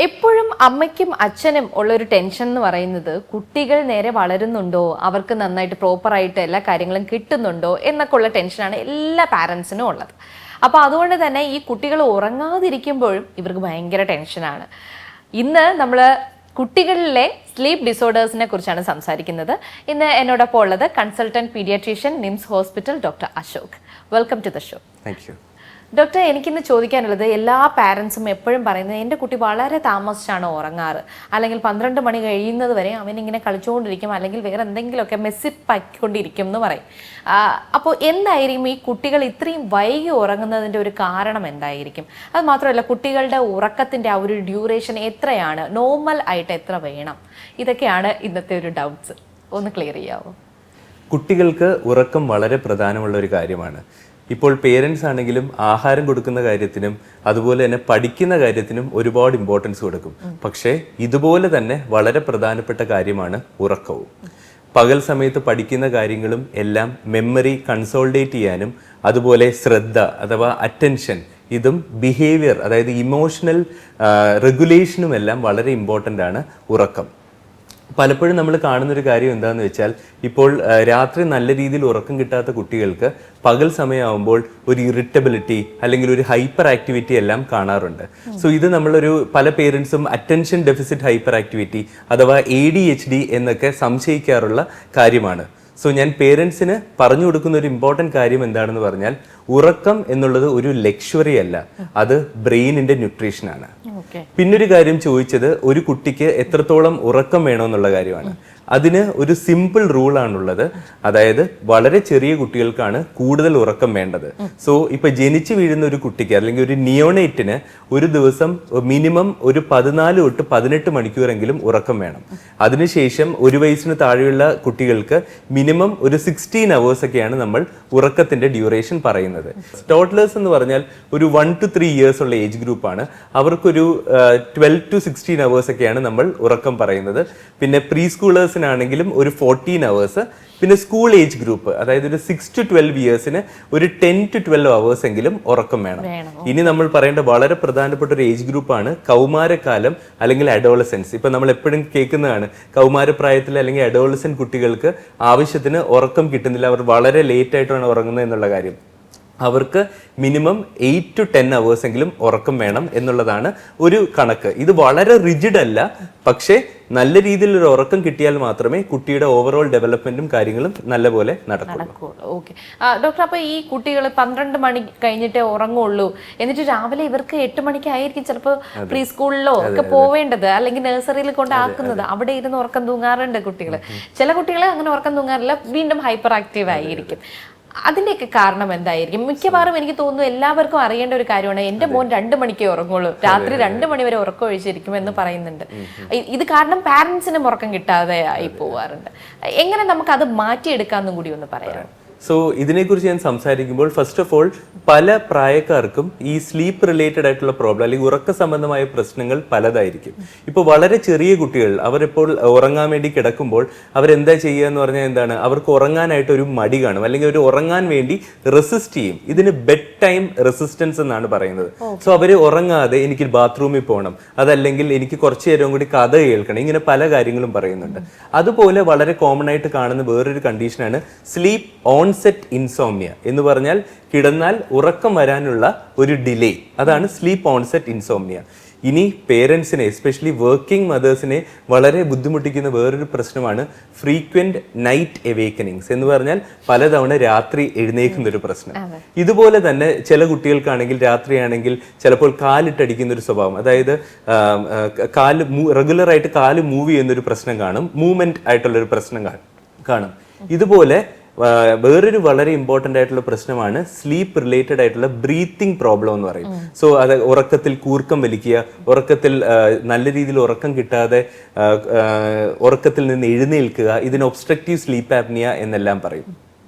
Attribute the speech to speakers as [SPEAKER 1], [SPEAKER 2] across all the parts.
[SPEAKER 1] എപ്പോഴും അമ്മയ്ക്കും അച്ഛനും ഉള്ളൊരു ടെൻഷൻ എന്ന് പറയുന്നത് കുട്ടികൾ നേരെ വളരുന്നുണ്ടോ, അവർക്ക് നന്നായിട്ട് പ്രോപ്പറായിട്ട് എല്ലാ കാര്യങ്ങളും കിട്ടുന്നുണ്ടോ എന്നൊക്കെ ഉള്ള ടെൻഷനാണ് എല്ലാ പാരൻസിനും ഉള്ളത്. അപ്പോൾ അതുകൊണ്ട് തന്നെ ഈ കുട്ടികൾ ഉറങ്ങാതിരിക്കുമ്പോഴും ഇവർക്ക് ഭയങ്കര ടെൻഷനാണ്. ഇന്ന് നമ്മൾ കുട്ടികളിലെ സ്ലീപ്പ് ഡിസോർഡേഴ്സിനെ കുറിച്ചാണ് സംസാരിക്കുന്നത്. ഇന്ന് എന്നോടൊപ്പം ഉള്ളത് consultant paediatrician NIMS hospital doctor Ashok. Welcome to the show.
[SPEAKER 2] Thank you.
[SPEAKER 1] Doctor, എനിക്കിന്ന് ചോദിക്കാനുള്ളത്, എല്ലാ പാരൻസും എപ്പോഴും പറയുന്നത് എൻ്റെ കുട്ടി വളരെ താമസിച്ചാണ് ഉറങ്ങാറ്, അല്ലെങ്കിൽ 12 മണി കഴിയുന്നത് വരെ അവനിങ്ങനെ കളിച്ചുകൊണ്ടിരിക്കും, അല്ലെങ്കിൽ വേറെ എന്തെങ്കിലുമൊക്കെ മെസ്സിപ്പാക്കിക്കൊണ്ടിരിക്കും എന്ന് പറയും. അപ്പോൾ എന്തായിരിക്കും ഈ കുട്ടികൾ ഇത്രയും വൈകി ഉറങ്ങുന്നതിൻ്റെ ഒരു കാരണം എന്തായിരിക്കും? അത് മാത്രമല്ല, കുട്ടികളുടെ ഉറക്കത്തിൻ്റെ ആ ഒരു ഡ്യൂറേഷൻ എത്രയാണ്, നോർമൽ ആയിട്ട് എത്ര വേണം? ഇതൊക്കെയാണ് ഇന്നത്തെ ഒരു ഡൗട്ട്സ്. ഒന്ന് ക്ലിയർ ചെയ്യാമോ?
[SPEAKER 2] കുട്ടികൾക്ക് ഉറക്കം വളരെ പ്രധാനമുള്ള ഒരു കാര്യമാണ്. ഇപ്പോൾ പേരൻസ് ആണെങ്കിലും ആഹാരം കൊടുക്കുന്ന കാര്യത്തിനും അതുപോലെ തന്നെ പഠിക്കുന്ന കാര്യത്തിനും ഒരുപാട് ഇമ്പോർട്ടൻസ് കൊടുക്കും. പക്ഷേ ഇതുപോലെ തന്നെ വളരെ പ്രധാനപ്പെട്ട കാര്യമാണ് ഉറക്കവും. പകൽ സമയത്ത് പഠിക്കുന്ന കാര്യങ്ങളും എല്ലാം മെമ്മറി കൺസോൾഡേറ്റ് ചെയ്യാനും അതുപോലെ ശ്രദ്ധ അഥവാ അറ്റൻഷൻ, ഇതും ബിഹേവിയർ അതായത് ഇമോഷണൽ റെഗുലേഷനും എല്ലാം വളരെ ഇമ്പോർട്ടൻ്റ് ആണ് ഉറക്കം. പലപ്പോഴും നമ്മൾ കാണുന്നൊരു കാര്യം എന്താണെന്ന് വെച്ചാൽ, ഇപ്പോൾ രാത്രി നല്ല രീതിയിൽ ഉറക്കം കിട്ടാത്ത കുട്ടികൾക്ക് പകൽ സമയമാകുമ്പോൾ ഒരു ഇറിറ്റബിലിറ്റി അല്ലെങ്കിൽ ഒരു ഹൈപ്പർ ആക്ടിവിറ്റി എല്ലാം കാണാറുണ്ട്. സോ ഇത് നമ്മളൊരു പല പേരൻസും അറ്റൻഷൻ ഡെഫിസിറ്റ് ഹൈപ്പർ ആക്ടിവിറ്റി അഥവാ ADHD എന്നൊക്കെ സംശയിക്കാറുള്ള കാര്യമാണ്. സോ ഞാൻ പേരൻസിന് പറഞ്ഞു കൊടുക്കുന്ന ഒരു ഇമ്പോർട്ടൻറ്റ് കാര്യം എന്താണെന്ന് പറഞ്ഞാൽ, ഉറക്കം എന്നുള്ളത് ഒരു ലക്ഷറി അല്ല, അത് ബ്രെയിനിന്റെ ന്യൂട്രീഷനാണ്. പിന്നൊരു കാര്യം ചോദിച്ചത്, ഒരു കുട്ടിക്ക് എത്രത്തോളം ഉറക്കം വേണമെന്നുള്ള കാര്യമാണ്. അതിന് ഒരു സിമ്പിൾ റൂൾ ആണുള്ളത്. അതായത് വളരെ ചെറിയ കുട്ടികൾക്കാണ് കൂടുതൽ ഉറക്കം വേണ്ടത്. സോ ഇപ്പൊ ജനിച്ചു വീഴുന്ന ഒരു കുട്ടിക്ക് അല്ലെങ്കിൽ ഒരു നിയോണേറ്റിന് ഒരു ദിവസം മിനിമം ഒരു 14 തൊട്ട് 18 മണിക്കൂറെങ്കിലും ഉറക്കം വേണം. അതിനുശേഷം 1 വയസ്സിന് താഴെയുള്ള കുട്ടികൾക്ക് മിനിമം ഒരു 16 hours ഒക്കെയാണ് നമ്മൾ ഉറക്കത്തിന്റെ ഡ്യൂറേഷൻ പറയുന്നത്. ടോഡ്ലേഴ്സ് എന്ന് പറഞ്ഞാൽ ഒരു 1 to 3 years ഉള്ള ഏജ് ഗ്രൂപ്പാണ്. അവർക്കൊരു 12 to 16 hours ഒക്കെയാണ് നമ്മൾ ഉറക്കം പറയുന്നത്. പിന്നെ പ്രീ സ്കൂളേഴ്സിനാണെങ്കിലും ഒരു 14 hours. പിന്നെ സ്കൂൾ ഏജ് ഗ്രൂപ്പ് അതായത് ഒരു 6 to 12 yearsന് ഒരു 10 to 12 hours എങ്കിലും ഉറക്കം വേണം. ഇനി നമ്മൾ പറയേണ്ട വളരെ പ്രധാനപ്പെട്ട ഒരു ഏജ് ഗ്രൂപ്പാണ് കൗമാരക്കാലം അല്ലെങ്കിൽ അഡോളസെൻസ്. ഇപ്പൊ നമ്മൾ എപ്പോഴും കേൾക്കുന്നതാണ്, കൗമാരപ്രായത്തിൽ അല്ലെങ്കിൽ അഡോളസെന്റ് കുട്ടികൾക്ക് ആവശ്യത്തിന് ഉറക്കം കിട്ടുന്നില്ല, അവർ വളരെ ലേറ്റ് ആയിട്ടാണ് ഉറങ്ങുന്നത് എന്നുള്ള കാര്യം. അവർക്ക് മിനിമം 8 to 10 hours എങ്കിലും ഉറക്കം വേണം എന്നുള്ളതാണ് ഒരു കണക്ക്. ഇത് വളരെ റിജിഡ് അല്ല, പക്ഷേ നല്ല രീതിയിൽ ഒരു ഉറക്കം കിട്ടിയാൽ മാത്രമേ കുട്ടിയുടെ ഓവറോൾ ഡെവലപ്മെന്റും കാര്യങ്ങളും നല്ലപോലെ നടക്കുള്ളൂ.
[SPEAKER 1] ഓക്കെ ഡോക്ടർ, അപ്പൊ ഈ കുട്ടികൾ 12 മണി കഴിഞ്ഞിട്ടേ ഉറങ്ങുള്ളൂ, എന്നിട്ട് രാവിലെ ഇവർക്ക് 8 മണിക്കായിരിക്കും ചിലപ്പോൾ പ്രീ സ്കൂളിലോ ഒക്കെ പോവേണ്ടത്, അല്ലെങ്കിൽ നഴ്സറിയിൽ കൊണ്ടാക്കുന്നത്. അവിടെ ഇരുന്ന് ഉറക്കം തൂങ്ങാറുണ്ട് കുട്ടികൾ. ചില കുട്ടികൾ അങ്ങനെ ഉറക്കം തൂങ്ങാറില്ല, വീണ്ടും ഹൈപ്പർ ആക്റ്റീവ് ആയിരിക്കും. അതിന്റെയൊക്കെ കാരണം എന്തായിരിക്കും? മിക്കവാറും എനിക്ക് തോന്നുന്നു എല്ലാവർക്കും അറിയേണ്ട ഒരു കാര്യമാണ്, എന്റെ മോൻ 2 മണിക്കേ ഉറങ്ങുള്ളൂ, രാത്രി 2 മണി വരെ ഉറക്കം ഒഴിച്ചിരിക്കും എന്ന് പറയുന്നുണ്ട്. ഇത് കാരണം പാരന്റ്സിനും ഉറക്കം കിട്ടാതെ ആയി പോവാറുണ്ട്. എങ്ങനെ നമുക്ക് അത് മാറ്റിയെടുക്കാന്നും കൂടി ഒന്ന് പറയാം.
[SPEAKER 2] സോ ഇതിനെക്കുറിച്ച് ഞാൻ സംസാരിക്കുമ്പോൾ ഫസ്റ്റ് ഓഫ് ഓൾ പല പ്രായക്കാർക്കും ഈ സ്ലീപ്പ് റിലേറ്റഡ് ആയിട്ടുള്ള പ്രോബ്ലം അല്ലെങ്കിൽ ഉറക്ക സംബന്ധമായ പ്രശ്നങ്ങൾ പലതായിരിക്കും. ഇപ്പോൾ വളരെ ചെറിയ കുട്ടികൾ അവരിപ്പോൾ ഉറങ്ങാൻ വേണ്ടി കിടക്കുമ്പോൾ അവരെന്താ ചെയ്യുക എന്ന് പറഞ്ഞാൽ എന്താണ്, അവർക്ക് ഉറങ്ങാനായിട്ട് ഒരു മടി കാണും അല്ലെങ്കിൽ ഒരു ഉറങ്ങാൻ വേണ്ടി റെസിസ്റ്റ് ചെയ്യും. ഇതിന് ബെഡ് ടൈം റെസിസ്റ്റൻസ് എന്നാണ് പറയുന്നത്. സോ അവർ ഉറങ്ങാതെ എനിക്ക് ബാത്റൂമിൽ പോകണം, അതല്ലെങ്കിൽ എനിക്ക് കുറച്ചു നേരം കൂടി കഥ കേൾക്കണം, ഇങ്ങനെ പല കാര്യങ്ങളും പറയുന്നുണ്ട്. അതുപോലെ വളരെ കോമൺ ആയിട്ട് കാണുന്ന വേറൊരു കണ്ടീഷനാണ് സ്ലീപ്പ് ഓൺസെറ്റ് ഇൻസോംനിയ എന്ന് പറഞ്ഞാൽ കിടന്നാൽ ഉറക്കം വരാനുള്ള ഒരു ഡിലേ. അതാണ് സ്ലീപ്പ് ഓൺസെറ്റ് ഇൻസോംനിയ. ഇനി പേരൻസിനെ എസ്പെഷ്യലി വർക്കിംഗ് മദേഴ്സിനെ വളരെ ബുദ്ധിമുട്ടിക്കുന്ന വേറൊരു പ്രശ്നമാണ് ഫ്രീക്വന്റ് നൈറ്റ് എവേക്കനിങ്സ് എന്ന് പറഞ്ഞാൽ പലതവണ രാത്രി എഴുന്നേക്കുന്ന ഒരു പ്രശ്നം. ഇതുപോലെ തന്നെ ചില കുട്ടികൾക്കാണെങ്കിൽ രാത്രിയാണെങ്കിൽ ചിലപ്പോൾ കാലിട്ടടിക്കുന്ന ഒരു സ്വഭാവം, അതായത് കാല് റെഗുലറായിട്ട് കാല് മൂവ് ചെയ്യുന്നൊരു പ്രശ്നം കാണും, മൂവ്മെന്റ് ആയിട്ടുള്ളൊരു പ്രശ്നം കാണും. ഇതുപോലെ വേറൊരു വളരെ ഇമ്പോർട്ടൻ്റ് ആയിട്ടുള്ള പ്രശ്നമാണ് സ്ലീപ്പ് റിലേറ്റഡ് ആയിട്ടുള്ള ബ്രീത്തിങ് പ്രോബ്ലം എന്ന് പറയും. സോ അത് ഉറക്കത്തിൽ കൂർക്കം വലിക്കുക, ഉറക്കത്തിൽ നല്ല രീതിയിൽ ഉറക്കം കിട്ടാതെ ഉറക്കത്തിൽ നിന്ന് എഴുന്നേൽക്കുക, ഇതിന് ഒബ്സ്ട്രക്റ്റീവ് സ്ലീപ്പ് ആപ്നിയ എന്നെല്ലാം പറയും.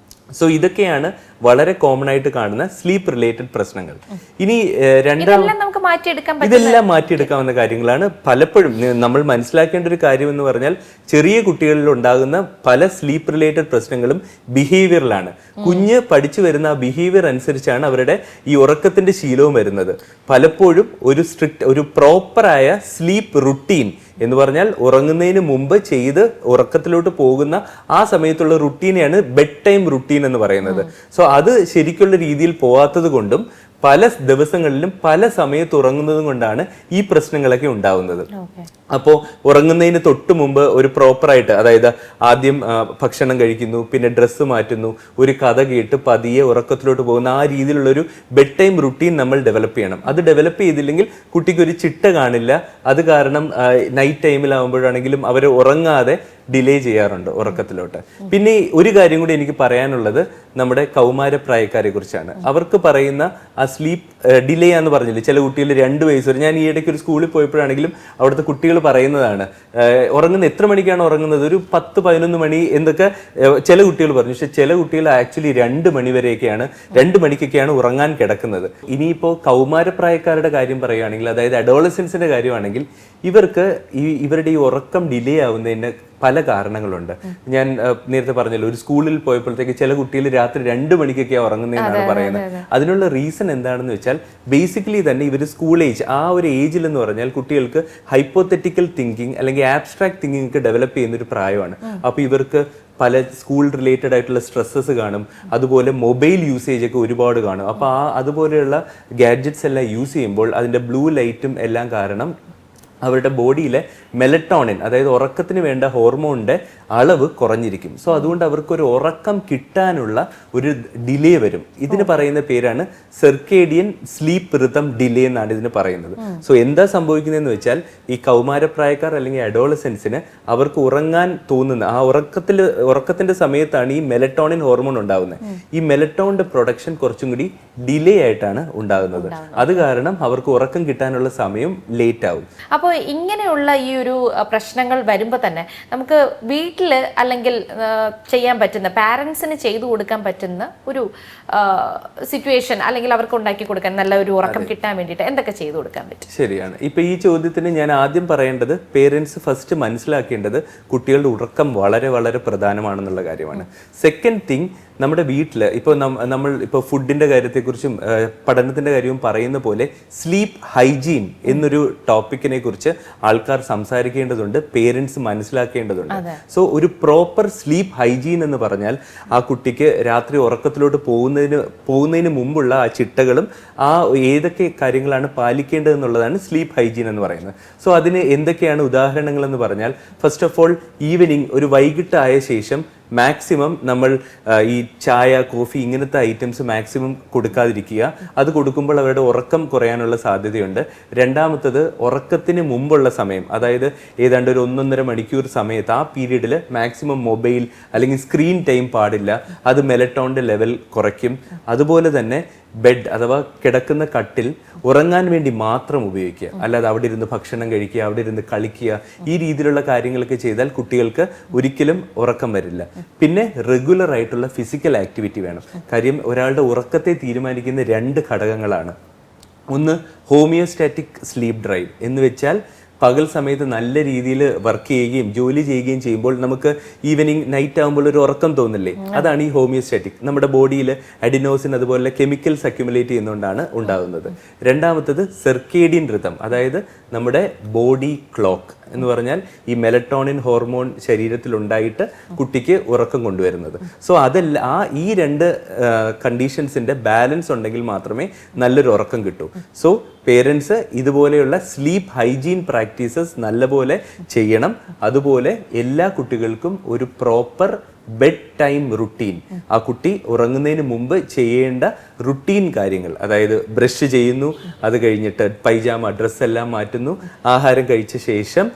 [SPEAKER 2] സോ ഇതൊക്കെയാണ് വളരെ കോമൺ ആയിട്ട് കാണുന്ന സ്ലീപ്പ് റിലേറ്റഡ് പ്രശ്നങ്ങൾ. ഇനി
[SPEAKER 1] ഇതെല്ലാം നമുക്ക് മാറ്റിയെടുക്കാൻ
[SPEAKER 2] ഇതെല്ലാം മാറ്റിയെടുക്കാവുന്ന കാര്യങ്ങളാണ്. പലപ്പോഴും നമ്മൾ മനസ്സിലാക്കേണ്ട ഒരു കാര്യം എന്ന് പറഞ്ഞാൽ ചെറിയ കുട്ടികളിൽ ഉണ്ടാകുന്ന പല സ്ലീപ്പ് റിലേറ്റഡ് പ്രശ്നങ്ങളും ബിഹേവിയറിലാണ്. കുഞ്ഞ് പഠിച്ചു വരുന്ന ആ ബിഹേവിയർ അനുസരിച്ചാണ് അവരുടെ ഈ ഉറക്കത്തിന്റെ ശീലവും വരുന്നത്. പലപ്പോഴും ഒരു പ്രോപ്പറായ സ്ലീപ്പ് റുട്ടീൻ എന്ന് പറഞ്ഞാൽ ഉറങ്ങുന്നതിന് മുമ്പ് ചെയ്ത് ഉറക്കത്തിലോട്ട് പോകുന്ന ആ സമയത്തുള്ള റുട്ടീനെയാണ് ബെഡ് ടൈം റുട്ടീൻ എന്ന് പറയുന്നത്. സോ അത് ശരിക്കുള്ള രീതിയിൽ പോവാത്തത് കൊണ്ടും പല ദിവസങ്ങളിലും പല സമയത്ത് ഉറങ്ങുന്നതും കൊണ്ടാണ് ഈ പ്രശ്നങ്ങളൊക്കെ ഉണ്ടാവുന്നത്. അപ്പോൾ ഉറങ്ങുന്നതിന് തൊട്ട് മുമ്പ് ഒരു പ്രോപ്പറായിട്ട്, അതായത് ആദ്യം ഭക്ഷണം കഴിക്കുന്നു, പിന്നെ ഡ്രസ്സ് മാറ്റുന്നു, ഒരു കഥ കേട്ട് പതിയെ ഉറക്കത്തിലോട്ട് പോകുന്ന ആ രീതിയിലുള്ളൊരു ബെഡ് ടൈം റുട്ടീൻ നമ്മൾ ഡെവലപ്പ് ചെയ്യണം. അത് ഡെവലപ്പ് ചെയ്തില്ലെങ്കിൽ കുട്ടിക്ക് ഒരു ചിട്ട കാണില്ല. അത് കാരണം നൈറ്റ് ടൈമിലാവുമ്പോഴാണെങ്കിലും അവർ ഉറങ്ങാതെ ഡിലേ ചെയ്യാറുണ്ട് ഉറക്കത്തിലോട്ട്. പിന്നെ ഒരു കാര്യം കൂടി എനിക്ക് പറയാനുള്ളത് നമ്മുടെ കൗമാരപ്രായക്കാരെ കുറിച്ചാണ്. അവർക്ക് പറയുന്ന ആ സ്ലീപ്പ് ഡിലേ എന്ന് പറഞ്ഞില്ലേ, ചില കുട്ടികൾ 2 വയസ്സ് വരെ, ഞാൻ ഈ ഇടയ്ക്ക് ഒരു സ്കൂളിൽ പോയപ്പോഴാണെങ്കിലും അവിടുത്തെ കുട്ടികൾ പറയുന്നതാണ് ഉറങ്ങുന്ന എത്ര മണിക്കാണ് ഉറങ്ങുന്നത്, ഒരു 10-11 മണി എന്നൊക്കെ ചില കുട്ടികൾ പറഞ്ഞു. പക്ഷെ ചില കുട്ടികൾ ആക്ച്വലി 2 മണി വരെയൊക്കെയാണ്, 2 മണിക്കൊക്കെയാണ് ഉറങ്ങാൻ കിടക്കുന്നത്. ഇനിയിപ്പോൾ കൗമാരപ്രായക്കാരുടെ കാര്യം പറയുകയാണെങ്കിൽ, അതായത് അഡോളസൻസിന്റെ കാര്യമാണെങ്കിൽ, ഇവരുടെ ഈ ഉറക്കം ഡിലേ ആവുന്നതിന് പല കാരണങ്ങളുണ്ട്. ഞാൻ നേരത്തെ പറഞ്ഞല്ലോ, ഒരു സ്കൂളിൽ പോയപ്പോഴത്തേക്ക് ചില കുട്ടികൾ രാത്രി 2 മണിക്കൊക്കെയാണ് ഉറങ്ങുന്നതെന്നാണ് പറയുന്നത്. അതിനുള്ള റീസൺ എന്താണെന്ന് വെച്ചാൽ ബേസിക്കലി തന്നെ ഇവർ സ്കൂൾ ഏജ്, ആ ഒരു ഏജിൽ എന്ന് പറഞ്ഞാൽ കുട്ടികൾക്ക് ഹൈപ്പോത്തറ്റിക്കൽ തിങ്കിങ് അല്ലെങ്കിൽ ആബ്സ്ട്രാക്ട് തിങ്കിങ് ഒക്കെ ഡെവലപ്പ് ചെയ്യുന്ന ഒരു പ്രായമാണ്. അപ്പോൾ ഇവർക്ക് പല സ്കൂൾ റിലേറ്റഡ് ആയിട്ടുള്ള സ്ട്രെസ്സസ് കാണും, അതുപോലെ മൊബൈൽ യൂസേജ് ഒക്കെ ഒരുപാട് കാണും. അപ്പോൾ അതുപോലെയുള്ള ഗാഡ്ജറ്റ്സ് എല്ലാം യൂസ് ചെയ്യുമ്പോൾ അതിൻ്റെ ബ്ലൂ ലൈറ്റും എല്ലാം കാരണം അവരുടെ ബോഡിയിലെ മെലറ്റോണിൻ, അതായത് ഉറക്കത്തിന് വേണ്ട ഹോർമോണിന്റെ അളവ് കുറഞ്ഞിരിക്കും. സോ അതുകൊണ്ട് അവർക്കൊരു ഉറക്കം കിട്ടാനുള്ള ഒരു ഡിലേ വരും. ഇതിന് പറയുന്ന പേരാണ് സെർക്കേഡിയൻ സ്ലീപ്പ് റിതം ഡിലേ എന്നാണ് ഇതിന് പറയുന്നത്. സോ എന്താ സംഭവിക്കുന്നതെന്ന് വെച്ചാൽ ഈ കൗമാരപ്രായക്കാർ അല്ലെങ്കിൽ അഡോളസൻസിന് അവർക്ക് ഉറങ്ങാൻ തോന്നുന്ന ആ ഉറക്കത്തിന്റെ സമയത്താണ് ഈ മെലറ്റോണിൻ ഹോർമോൺ ഉണ്ടാകുന്നത്. ഈ മെലറ്റോണിന്റെ പ്രൊഡക്ഷൻ കുറച്ചും കൂടി ഡിലേ ആയിട്ടാണ് ഉണ്ടാകുന്നത്. അത് കാരണം അവർക്ക് ഉറക്കം കിട്ടാനുള്ള സമയം ലേറ്റ് ആവും.
[SPEAKER 1] അപ്പോൾ ഇങ്ങനെയുള്ള ഈ ഒരു പ്രശ്നങ്ങൾ വരുമ്പോൾ തന്നെ നമുക്ക് വീട്ടിൽ അല്ലെങ്കിൽ ചെയ്യാൻ പറ്റുന്ന, പാരൻസിന് ചെയ്തു കൊടുക്കാൻ പറ്റുന്ന ഒരു സിറ്റുവേഷൻ അല്ലെങ്കിൽ അവർക്ക് ഉണ്ടാക്കി കൊടുക്കാൻ നല്ല ഒരു ഉറക്കം കിട്ടാൻ വേണ്ടിയിട്ട് എന്തൊക്കെ ചെയ്തു കൊടുക്കാൻ പറ്റും?
[SPEAKER 2] ശരിയാണ്. ഇപ്പൊ ഈ ചോദ്യത്തിന് ഞാൻ ആദ്യം പറയേണ്ടത്, പേരൻസ് ഫസ്റ്റ് മനസ്സിലാക്കേണ്ടത് കുട്ടികളുടെ ഉറക്കം വളരെ വളരെ പ്രധാനമാണെന്നുള്ള കാര്യമാണ്. സെക്കൻഡ് തിങ്, നമ്മുടെ വീട്ടിൽ ഇപ്പോൾ നമ്മൾ ഇപ്പോൾ ഫുഡിന്റെ കാര്യത്തെക്കുറിച്ചും പഠനത്തിന്റെ കാര്യവും പറയുന്ന പോലെ സ്ലീപ്പ് ഹൈജീൻ എന്നൊരു ടോപ്പിക്കിനെ കുറിച്ച് ആൾക്കാർ സംസാരിക്കേണ്ടതുണ്ട്, പേരൻസ് മനസ്സിലാക്കേണ്ടതുണ്ട്. സോ ഒരു പ്രോപ്പർ സ്ലീപ്പ് ഹൈജീൻ എന്ന് പറഞ്ഞാൽ ആ കുട്ടിക്ക് രാത്രി ഉറക്കത്തിലോട്ട് പോകുന്നതിന് മുമ്പുള്ള ആ ചിട്ടകളും ആ ഏതൊക്കെ കാര്യങ്ങളാണ് പാലിക്കേണ്ടതെന്നുള്ളതാണ് സ്ലീപ്പ് ഹൈജീൻ എന്ന് പറയുന്നത്. സോ അതിന് എന്തൊക്കെയാണ് ഉദാഹരണങ്ങൾ എന്ന് പറഞ്ഞാൽ, ഫസ്റ്റ് ഓഫ് ഓൾ ഈവനിങ് ഒരു വൈകിട്ടായ ശേഷം മാക്സിമം നമ്മൾ ഈ ചായ, കോഫി ഇങ്ങനത്തെ ഐറ്റംസ് മാക്സിമം കൊടുക്കാതിരിക്കുക. അത് കൊടുക്കുമ്പോൾ അവരുടെ ഉറക്കം കുറയാനുള്ള സാധ്യതയുണ്ട്. രണ്ടാമത്തത്, ഉറക്കത്തിന് മുമ്പുള്ള സമയം, അതായത് ഏതാണ്ട് ഒരു 1.5 മണിക്കൂർ സമയത്ത് ആ പീരീഡിൽ മാക്സിമം മൊബൈൽ അല്ലെങ്കിൽ സ്ക്രീൻ ടൈം പാടില്ല. അത് മെലറ്റോണിന്റെ ലെവൽ കുറയ്ക്കും. അതുപോലെ തന്നെ ബെഡ് അഥവാ കിടക്കുന്ന കട്ടിൽ ഉറങ്ങാൻ വേണ്ടി മാത്രം ഉപയോഗിക്കുക, അല്ലാതെ അവിടെ ഇരുന്ന് ഭക്ഷണം കഴിക്കുക, അവിടെ ഇരുന്ന് കളിക്കുക, ഈ രീതിയിലുള്ള കാര്യങ്ങളൊക്കെ ചെയ്താൽ കുട്ടികൾക്ക് ഒരിക്കലും ഉറക്കം വരില്ല. പിന്നെ റെഗുലർ ആയിട്ടുള്ള ഫിസിക്കൽ ആക്ടിവിറ്റി വേണം. കാര്യം ഒരാളുടെ ഉറക്കത്തെ തീരുമാനിക്കുന്ന 2 ഘടകങ്ങളാണ്. ഒന്ന് ഹോമിയോസ്റ്റാറ്റിക് സ്ലീപ്പ് ഡ്രൈവ് എന്ന് വെച്ചാൽ പകൽ സമയത്ത് നല്ല രീതിയിൽ വർക്ക് ചെയ്യുകയും ജോലി ചെയ്യുകയും ചെയ്യുമ്പോൾ നമുക്ക് ഈവനിങ് നൈറ്റ് ആകുമ്പോൾ ഒരു ഉറക്കം തോന്നില്ലേ, അതാണ് ഈ ഹോമിയോസ്റ്റാറ്റിക്. നമ്മുടെ ബോഡിയിൽ അഡിനോസിൻ അതുപോലെ കെമിക്കൽസ് അക്യുമുലേറ്റ് ചെയ്യുന്നതുകൊണ്ടാണ് ഉണ്ടാകുന്നത്. രണ്ടാമത്തത് സെർക്കേഡിയൻ റിതം, അതായത് നമ്മുടെ ബോഡി ക്ലോക്ക് എന്ന് പറഞ്ഞാൽ ഈ മെലറ്റോണിൻ ഹോർമോൺ ശരീരത്തിൽ ഉണ്ടായിട്ട് കുട്ടിക്ക് ഉറക്കം കൊണ്ടുവരുന്നത്. സോ ഈ 2 കണ്ടീഷൻസിന്റെ ബാലൻസ് ഉണ്ടെങ്കിൽ മാത്രമേ നല്ലൊരു ഉറക്കം കിട്ടൂ. സോ പേരൻസ് ഇതുപോലെയുള്ള സ്ലീപ്പ് ഹൈജീൻ പ്രാക്ടീസസ് നല്ലപോലെ ചെയ്യണം. അതുപോലെ എല്ലാ കുട്ടികൾക്കും ഒരു പ്രോപ്പർ ബെഡ് ടൈം റുട്ടീൻ, ആ കുട്ടി ഉറങ്ങുന്നതിന് മുമ്പ് ചെയ്യേണ്ട റുട്ടീൻ കാര്യങ്ങൾ, അതായത് ബ്രഷ് ചെയ്യുന്നു, അത് കഴിഞ്ഞിട്ട് പൈജാമ ഡ്രസ്സെല്ലാം മാറ്റുന്നു, ആഹാരം കഴിച്ച ശേഷം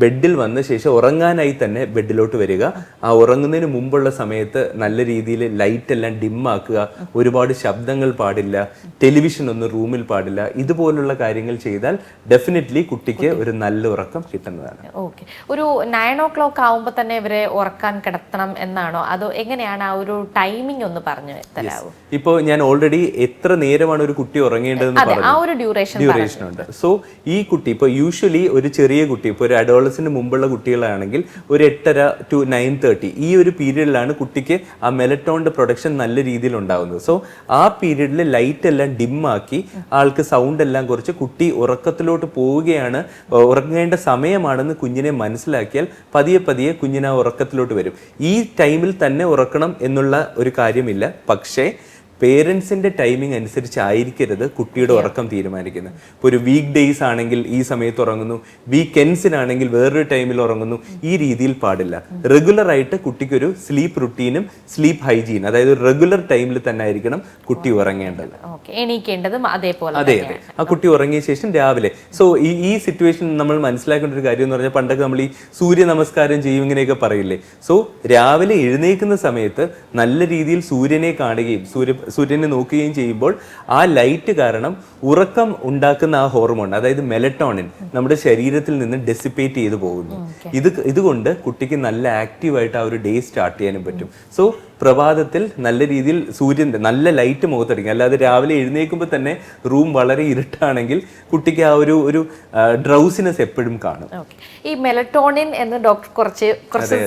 [SPEAKER 2] ബെഡിൽ വന്ന ശേഷം ഉറങ്ങാനായി തന്നെ ബെഡിലോട്ട് വരിക. ആ ഉറങ്ങുന്നതിന് മുമ്പുള്ള സമയത്ത് നല്ല രീതിയിൽ ലൈറ്റ് എല്ലാം ഡിമ്മാക്കുക, ഒരുപാട് ശബ്ദങ്ങൾ പാടില്ല, ടെലിവിഷൻ ഒന്നും റൂമിൽ പാടില്ല. ഇതുപോലുള്ള കാര്യങ്ങൾ ചെയ്താൽ ഡെഫിനറ്റ്ലി കുട്ടിക്ക് ഒരു നല്ല ഉറക്കം കിട്ടുന്നതാണ്.
[SPEAKER 1] ഓക്കെ, ഒരു 9 o'clock ആവുമ്പോൾ തന്നെ ഇവരെ ഉറക്കാൻ കിടത്തണം കൊടുക്കണം എന്നാണോ, അതോ എങ്ങനെയാണ് ആ ഒരു ടൈമിംഗ് ഒന്ന് പറഞ്ഞു തരാമോ?
[SPEAKER 2] ഇപ്പോൾ ഞാൻ ഓൾറെഡി എത്ര നേരമാണ് ഒരു കുട്ടി ഉറങ്ങേണ്ടതെന്ന്
[SPEAKER 1] അതെ, ആ
[SPEAKER 2] പറഞ്ഞു,
[SPEAKER 1] ഒരു
[SPEAKER 2] ഡ്യൂറേഷൻ ഉണ്ട്. സോ ഈ കുട്ടി ഇപ്പോൾ യൂഷ്വലി ഒരു ചെറിയ കുട്ടി, ഇപ്പോൾ ഒരു അഡോളസന് മുമ്പുള്ള കുട്ടികളാണെങ്കിൽ ഒരു 8:30 to 9:30 ഈ ഒരു പീരീഡിലാണ് കുട്ടിക്ക് ആ മെലറ്റോണിന്റെ പ്രൊഡക്ഷൻ നല്ല രീതിയിൽ ഉണ്ടാകുന്നത്. സോ ആ പീരീഡിൽ ലൈറ്റ് എല്ലാം ഡിമ്മാക്കി ആൾക്ക് സൗണ്ട് എല്ലാം കുറച്ച് കുട്ടി ഉറക്കത്തിലോട്ട് പോവുകയാണ്, ഉറങ്ങേണ്ട സമയമാണെന്ന് കുഞ്ഞിനെ മനസ്സിലാക്കിയാൽ പതിയെ പതിയെ കുഞ്ഞിന് ആ ഉറക്കത്തിലോട്ട് വരും. ഈ ടൈമിൽ തന്നെ ഉറക്കണം എന്നുള്ള ഒരു കാര്യമില്ല. പക്ഷേ പേരൻസിന്റെ ടൈമിംഗ് അനുസരിച്ചായിരിക്കരുത് കുട്ടിയുടെ ഉറക്കം തീരുമാനിക്കുന്നത്. ഇപ്പോൾ ഒരു വീക്ക് ഡേയ്സ് ആണെങ്കിൽ ഈ സമയത്ത് ഉറങ്ങുന്നു, വീക്കെൻഡ്സിനാണെങ്കിൽ വേറൊരു ടൈമിൽ ഉറങ്ങുന്നു, ഈ രീതിയിൽ പാടില്ല. റെഗുലർ ആയിട്ട് കുട്ടിക്കൊരു സ്ലീപ്പ് റുട്ടീനും സ്ലീപ്പ് ഹൈജീൻ, അതായത് റെഗുലർ ടൈമിൽ തന്നെ ആയിരിക്കണം കുട്ടി ഉറങ്ങേണ്ടത്.
[SPEAKER 1] എണീക്കേണ്ടതും അതേപോലെ.
[SPEAKER 2] അതെ അതെ, ആ കുട്ടി ഉറങ്ങിയ ശേഷം രാവിലെ. സോ ഈ സിറ്റുവേഷൻ നമ്മൾ മനസ്സിലാക്കേണ്ട ഒരു കാര്യം എന്ന് പറഞ്ഞാൽ, പണ്ടൊക്കെ നമ്മൾ ഈ സൂര്യ നമസ്കാരം ചെയ്യും ഇങ്ങനെയൊക്കെ പറയില്ലേ. സോ രാവിലെ എഴുന്നേൽക്കുന്ന സമയത്ത് നല്ല രീതിയിൽ സൂര്യനെ കാണുകയും സൂര്യനെ നോക്കുകയും ചെയ്യുമ്പോൾ ആ ലൈറ്റ് കാരണം ഉറക്കം ഉണ്ടാക്കുന്ന ആ ഹോർമോൺ, അതായത് മെലറ്റോണിൻ, നമ്മുടെ ശരീരത്തിൽ നിന്ന് ഡെസിപ്പേറ്റ് ചെയ്തു പോകുന്നു. ഇതുകൊണ്ട് കുട്ടിക്ക് നല്ല ആക്റ്റീവായിട്ട് ആ ഒരു ഡേ സ്റ്റാർട്ട് ചെയ്യാനും പറ്റും. സോ പ്രഭാതത്തിൽ നല്ല രീതിയിൽ സൂര്യൻ്റെ നല്ല ലൈറ്റ് മുഖത്തടിക്കും. അല്ലാതെ രാവിലെ എഴുന്നേൽക്കുമ്പോൾ തന്നെ റൂം വളരെ ഇരുട്ടാണെങ്കിൽ കുട്ടിക്ക് ആ ഒരു ഡ്രൗസിനെസ് എപ്പോഴും കാണും.
[SPEAKER 1] ഈ മെലറ്റോണിൻ എന്ന് ഡോക്ടർ കുറച്ച്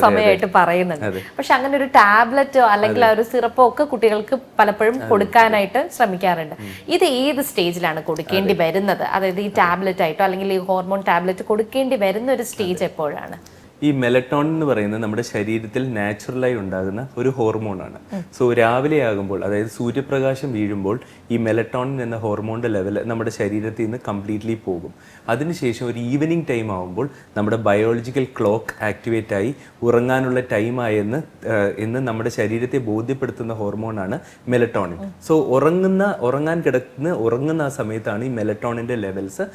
[SPEAKER 1] സമയമായിട്ട് പറയുന്നുണ്ട്. പക്ഷെ അങ്ങനെ ഒരു ടാബ്ലറ്റോ അല്ലെങ്കിൽ ഒരു സിറപ്പോ ഒക്കെ കുട്ടികൾക്ക് പലപ്പോഴും കൊടുക്കാനായിട്ട് ശ്രമിക്കാറുണ്ട്. ഇത് ഏത് സ്റ്റേജിലാണ് കൊടുക്കേണ്ടി വരുന്നത്? അതായത് ഈ ടാബ്ലറ്റ് ആയിട്ടോ അല്ലെങ്കിൽ ഈ ഹോർമോൺ ടാബ്ലറ്റ് കൊടുക്കേണ്ടി വരുന്ന ഒരു സ്റ്റേജ് എപ്പോഴാണ്?
[SPEAKER 2] ഈ മെലറ്റോണിൻ എന്ന് പറയുന്നത് നമ്മുടെ ശരീരത്തിൽ നാച്ചുറലായി ഉണ്ടാകുന്ന ഒരു ഹോർമോണാണ്. സോ രാവിലെ ആകുമ്പോൾ, അതായത് സൂര്യപ്രകാശം വീഴുമ്പോൾ ഈ മെലറ്റോണിൻ എന്ന ഹോർമോണിന്റെ ലെവൽ നമ്മുടെ ശരീരത്തിൽ നിന്ന് കംപ്ലീറ്റ്ലി പോകും. അതിനുശേഷം ഒരു ഈവനിങ് ടൈം ആകുമ്പോൾ നമ്മുടെ ബയോളജിക്കൽ ക്ലോക്ക് ആക്ടിവേറ്റ് ആയി ഉറങ്ങാനുള്ള ടൈമായെന്ന് നമ്മുടെ ശരീരത്തെ ബോധ്യപ്പെടുത്തുന്ന ഹോർമോണാണ് മെലറ്റോണിൻ. സോ ഉറങ്ങുന്ന ആ സമയത്താണ് ഈ മെലറ്റോണിന്റെ ലെവൽസ്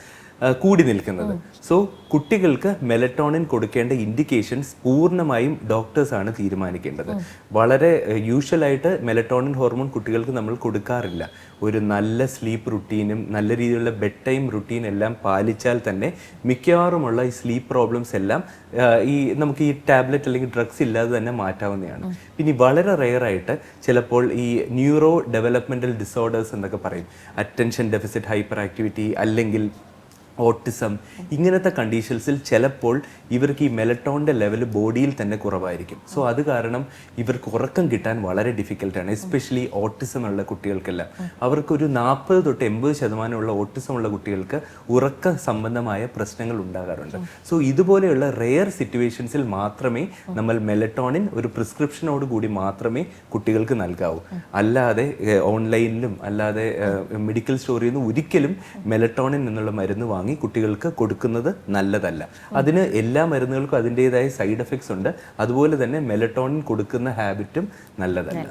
[SPEAKER 2] കൂടി നിൽക്കുന്നത്. സോ കുട്ടികൾക്ക് മെലറ്റോണിൻ കൊടുക്കേണ്ട ഇൻഡിക്കേഷൻസ് പൂർണ്ണമായും ഡോക്ടേഴ്സാണ് തീരുമാനിക്കേണ്ടത്. വളരെ യൂഷ്വലായിട്ട് മെലറ്റോണിൻ ഹോർമോൺ കുട്ടികൾക്ക് നമ്മൾ കൊടുക്കാറില്ല. ഒരു നല്ല സ്ലീപ്പ് റുട്ടീനും നല്ല രീതിയിലുള്ള ബെഡ് ടൈം റുട്ടീൻ എല്ലാം പാലിച്ചാൽ തന്നെ മിക്കവാറുമുള്ള ഈ സ്ലീപ്പ് പ്രോബ്ലംസ് എല്ലാം നമുക്ക് ഈ ടാബ്ലറ്റ് അല്ലെങ്കിൽ ഡ്രഗ്സ് ഇല്ലാതെ തന്നെ മാറ്റാവുന്നതാണ്. പിന്നെ വളരെ റെയറായിട്ട് ചിലപ്പോൾ ഈ ന്യൂറോ ഡെവലപ്മെന്റൽ ഡിസോർഡേഴ്സ് എന്നൊക്കെ പറയും, അറ്റൻഷൻ ഡെഫിസിറ്റ് ഹൈപ്പർ ആക്ടിവിറ്റി അല്ലെങ്കിൽ ഓട്ടിസം, ഇങ്ങനത്തെ കണ്ടീഷൻസിൽ ചിലപ്പോൾ ഇവർക്ക് ഈ മെലറ്റോണിൻ്റെ ലെവൽ ബോഡിയിൽ തന്നെ കുറവായിരിക്കും. സോ അത് കാരണം ഇവർക്ക് ഉറക്കം കിട്ടാൻ വളരെ ഡിഫിക്കൽട്ടാണ്. എസ്പെഷ്യലി ഓട്ടിസം ഉള്ള കുട്ടികൾക്കെല്ലാം അവർക്കൊരു 40 തൊട്ട് 80% ഓട്ടിസം ഉള്ള കുട്ടികൾക്ക് ഉറക്ക സംബന്ധമായ പ്രശ്നങ്ങൾ ഉണ്ടാകാറുണ്ട്. സോ ഇതുപോലെയുള്ള റെയർ സിറ്റുവേഷൻസിൽ മാത്രമേ നമ്മൾ മെലറ്റോണിൻ ഒരു പ്രിസ്ക്രിപ്ഷനോട് കൂടി മാത്രമേ കുട്ടികൾക്ക് നൽകാവൂ. അല്ലാതെ ഓൺലൈനിലും അല്ലാതെ മെഡിക്കൽ സ്റ്റോറിൽ നിന്ന് ഒരിക്കലും മെലറ്റോണിൻ എന്നുള്ള മരുന്ന് വാങ്ങി കുട്ടികൾക്ക് കൊടുക്കുന്നത് നല്ലതല്ല. അതിന് എല്ലാ മരുന്നുകൾക്കും അതിൻ്റെതായ സൈഡ് എഫക്ട്സ് ഉണ്ട്. അതുപോലെ തന്നെ മെലറ്റോണിൻ കൊടുക്കുന്ന ഹാബിറ്റും നല്ലതല്ല.